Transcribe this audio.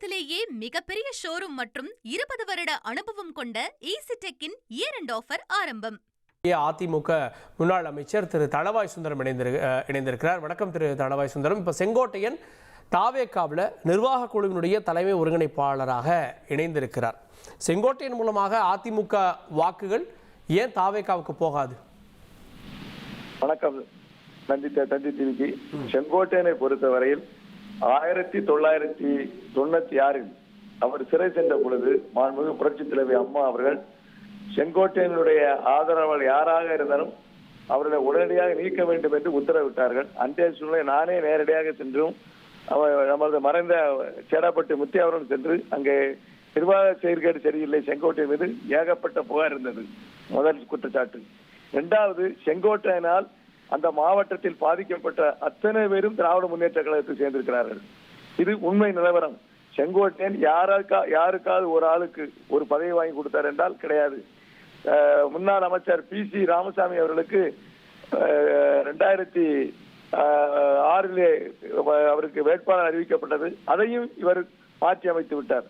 தமிழகத்திலேயே மிகப்பெரிய ஷோரூம் மற்றும் 20 வருட அனுபவம் கொண்ட ஈசிடெக்கின் இயர் எண்ட் ஆஃபர் ஆரம்பம். அதிமுக முன்னாள் அமைச்சர் திரு தளவாய் சுந்தரம் இணைந்திருக்கிறார். வணக்கம் திரு தளவாய் சுந்தரம். இப்போ செங்கோட்டையன் தாவேகாவில் நிர்வாக குழுவினுடைய தலைமை ஒருங்கிணைப்பாளராக இணைந்திருக்கிறார். செங்கோட்டையன் மூலமாக அதிமுக வாக்குகள் ஏன் தாவேகாவுக்கு போகாது? வணக்கம். தந்தி டிவிக்கு. செங்கோட்டையனை பொறுத்தவரையில் 1996 அவர் சிறை சென்ற பொழுது மாண்புமிகு புரட்சி தலைவி அம்மா அவர்கள் செங்கோட்டையனுடைய ஆதரவாளர் யாராக இருந்தாலும் அவர்களை உடனடியாக நீக்க வேண்டும் என்று உத்தரவிட்டார்கள். அன்றைய சூழ்நிலை நானே நேரடியாக சென்றும் நமது மறைந்த சேடாப்பட்டு முத்தி அவர்கள் சென்று அங்கே நிர்வாக செயற்கேடு சரியில்லை செங்கோட்டையன் மீது ஏகப்பட்ட புகார் இருந்தது. முதல் குற்றச்சாட்டு. இரண்டாவது, செங்கோட்டையனால் அந்த மாவட்டத்தில் பாதிக்கப்பட்ட அத்தனை பேரும் திராவிட முன்னேற்ற கழகத்தில் சேர்ந்திருக்கிறார்கள். இது உண்மை நிலவரம். செங்கோட்டையன் யாருக்காவது ஒரு ஆளுக்கு ஒரு பதவி வாங்கி கொடுத்தார் என்றால் கிடையாது. முன்னாள் அமைச்சர் PC ராமசாமி அவர்களுக்கு 2006 அவருக்கு வேட்பாளர் அறிவிக்கப்பட்டது. அதையும் இவர் மாற்றி அமைத்து விட்டார்.